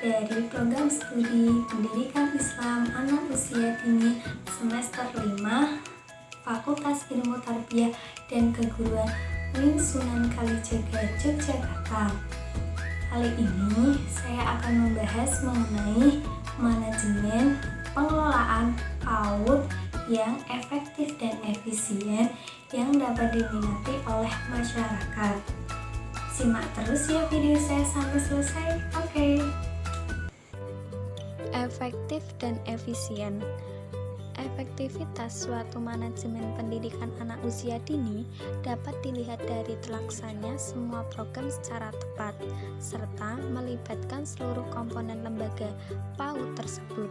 dari program studi Pendidikan Islam Anak Usia Dini semester 5 Fakultas Ilmu Tarbiyah dan Keguruan UIN Sunan Kalijaga, Yogyakarta. Kali ini saya akan membahas mengenai manajemen pengelolaan PAUD yang efektif dan efisien yang dapat diminati oleh masyarakat. Simak terus ya video saya sampai selesai. Oke. Efektif dan efisien. Efektivitas suatu manajemen pendidikan anak usia dini dapat dilihat dari terlaksananya semua program secara tepat, serta melibatkan seluruh komponen lembaga PAUD tersebut.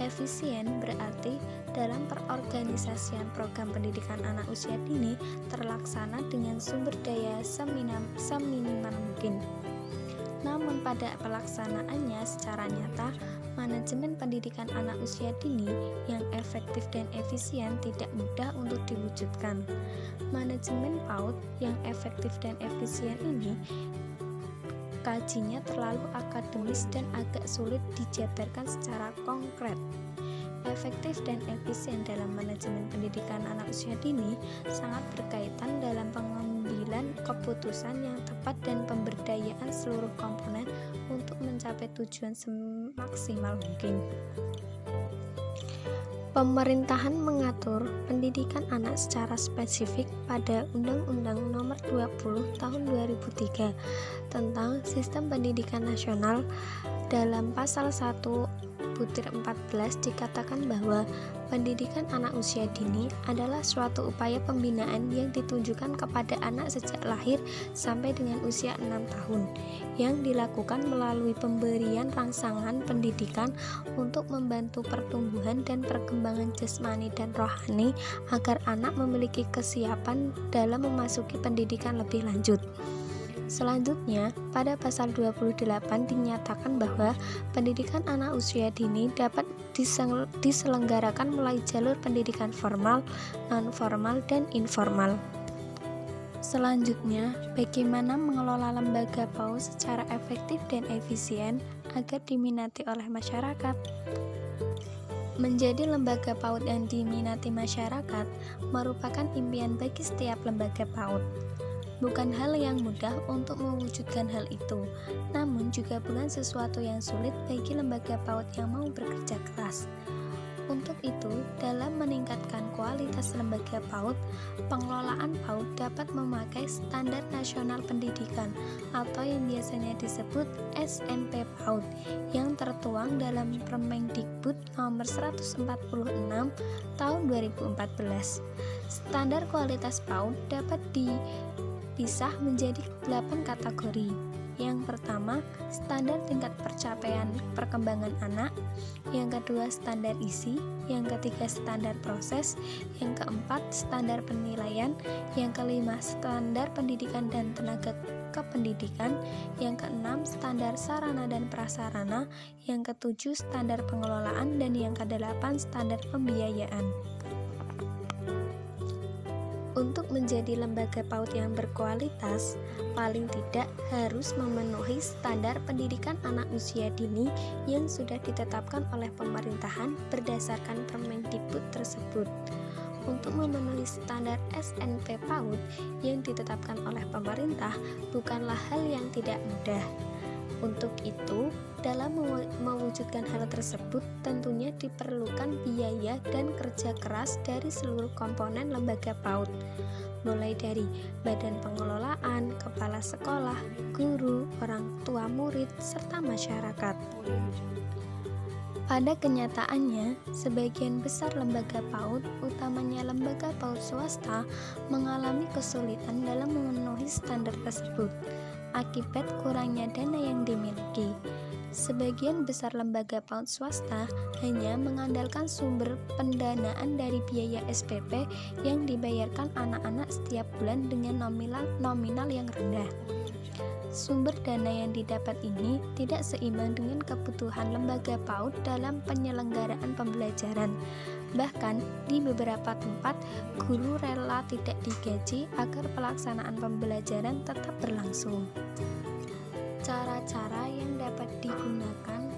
Efisien berarti dalam perorganisasian program pendidikan anak usia dini terlaksana dengan sumber daya seminimal mungkin. Namun pada pelaksanaannya secara nyata, manajemen pendidikan anak usia dini yang efektif dan efisien tidak mudah untuk diwujudkan. Manajemen PAUD yang efektif dan efisien ini kajinya terlalu akademis dan agak sulit dijabarkan secara konkret. Efektif dan efisien dalam manajemen pendidikan anak usia dini sangat berkaitan dalam pengambilan keputusan yang tepat dan pemberdayaan seluruh komponen untuk mencapai tujuan semaksimal mungkin. Pemerintahan mengatur pendidikan anak secara spesifik pada Undang-Undang Nomor 20 Tahun 2003 tentang Sistem Pendidikan Nasional. Dalam pasal 1/14 dikatakan bahwa pendidikan anak usia dini adalah suatu upaya pembinaan yang ditujukan kepada anak sejak lahir sampai dengan usia 6 tahun yang dilakukan melalui pemberian rangsangan pendidikan untuk membantu pertumbuhan dan perkembangan jasmani dan rohani agar anak memiliki kesiapan dalam memasuki pendidikan lebih lanjut. Selanjutnya, pada pasal 28 dinyatakan bahwa pendidikan anak usia dini dapat diselenggarakan melalui jalur pendidikan formal, non-formal, dan informal. Selanjutnya, bagaimana mengelola lembaga PAUD secara efektif dan efisien agar diminati oleh masyarakat? Menjadi lembaga PAUD yang diminati masyarakat merupakan impian bagi setiap lembaga PAUD. Bukan hal yang mudah untuk mewujudkan hal itu, namun juga bukan sesuatu yang sulit bagi lembaga PAUD yang mau bekerja keras. Untuk itu, dalam meningkatkan kualitas lembaga PAUD, pengelolaan PAUD dapat memakai Standar Nasional Pendidikan atau yang biasanya disebut SNP PAUD yang tertuang dalam Permendikbud Nomor 146 Tahun 2014. Standar kualitas PAUD dapat dipisah menjadi 8 kategori. Yang pertama, standar tingkat pencapaian perkembangan anak. Yang kedua, standar isi. Yang ketiga, standar proses. Yang keempat, standar penilaian. Yang kelima, standar pendidikan dan tenaga kependidikan. Yang keenam, standar sarana dan prasarana. Yang ketujuh, standar pengelolaan. Dan yang kedelapan, standar pembiayaan. Untuk menjadi lembaga PAUD yang berkualitas, paling tidak harus memenuhi standar pendidikan anak usia dini yang sudah ditetapkan oleh pemerintahan berdasarkan Permendikbud tersebut. Untuk memenuhi standar SNP PAUD yang ditetapkan oleh pemerintah bukanlah hal yang tidak mudah. Untuk itu, dalam mewujudkan hal tersebut tentunya diperlukan biaya dan kerja keras dari seluruh komponen lembaga PAUD, mulai dari badan pengelolaan, kepala sekolah, guru, orang tua murid, serta masyarakat. Pada kenyataannya, sebagian besar lembaga PAUD, utamanya lembaga PAUD swasta, mengalami kesulitan dalam memenuhi standar tersebut akibat kurangnya dana yang dimiliki. Sebagian besar lembaga PAUD swasta hanya mengandalkan sumber pendanaan dari biaya SPP yang dibayarkan anak-anak setiap bulan dengan nominal yang rendah. Sumber dana yang didapat ini tidak seimbang dengan kebutuhan lembaga PAUD dalam penyelenggaraan pembelajaran. Bahkan di beberapa tempat, guru rela tidak digaji agar pelaksanaan pembelajaran tetap berlangsung. Cara-cara yang dapat digunakan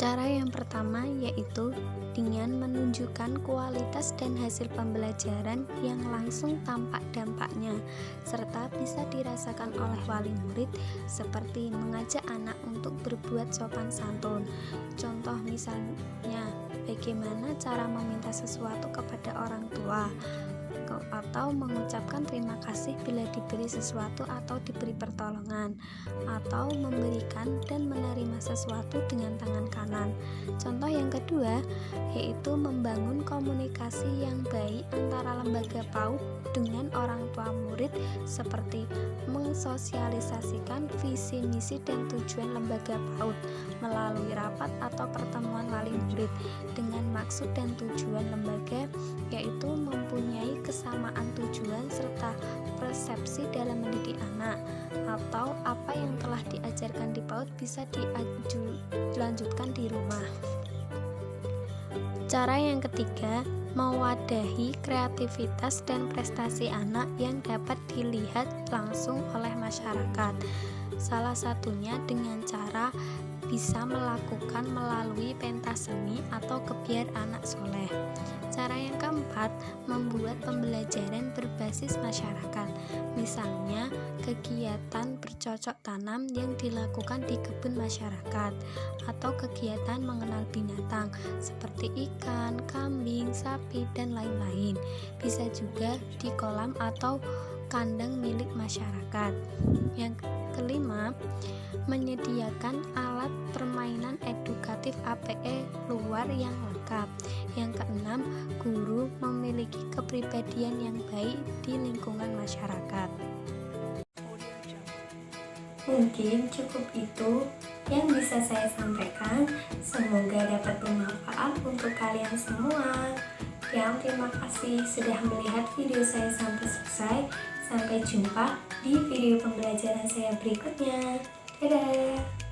Cara yang pertama yaitu dengan menunjukkan kualitas dan hasil pembelajaran yang langsung tampak dampaknya, serta bisa dirasakan oleh wali murid, seperti mengajak anak untuk berbuat sopan santun. Contoh misalnya, bagaimana cara meminta sesuatu kepada orang tua, atau mengucapkan terima kasih bila diberi sesuatu atau diberi pertolongan, atau memberikan dan menerima sesuatu dengan tangan kanan. Contoh yang kedua yaitu membangun komunikasi yang baik antara lembaga PAUD dengan orang tua murid, seperti mensosialisasikan visi misi dan tujuan lembaga PAUD melalui rapat atau pertemuan wali murid dengan maksud dan tujuan lembaga, yaitu mempunyai kesamaan tujuan serta persepsi dalam mendidik anak, atau apa yang telah diajarkan di PAUD bisa dilanjutkan di rumah. Cara yang ketiga, mewadahi kreativitas dan prestasi anak yang dapat dilihat langsung oleh masyarakat. Salah satunya dengan cara bisa melakukan melalui pentas seni atau kebiar anak soleh. Cara yang keempat, membuat pembelajaran berbasis masyarakat, misalnya kegiatan bercocok tanam yang dilakukan di kebun masyarakat, atau kegiatan mengenal binatang seperti ikan, kambing, sapi, dan lain-lain. Bisa juga di kolam atau kandang milik masyarakat. Yang kelima, menyediakan alat permainan edukatif APE luar yang lengkap. Yang keenam, guru memiliki kepribadian yang baik di lingkungan masyarakat. Mungkin cukup itu yang bisa saya sampaikan. Semoga dapat bermanfaat untuk kalian semua. Dan terima kasih sudah melihat video saya sampai selesai. Sampai jumpa di video pembelajaran saya berikutnya. Dadah!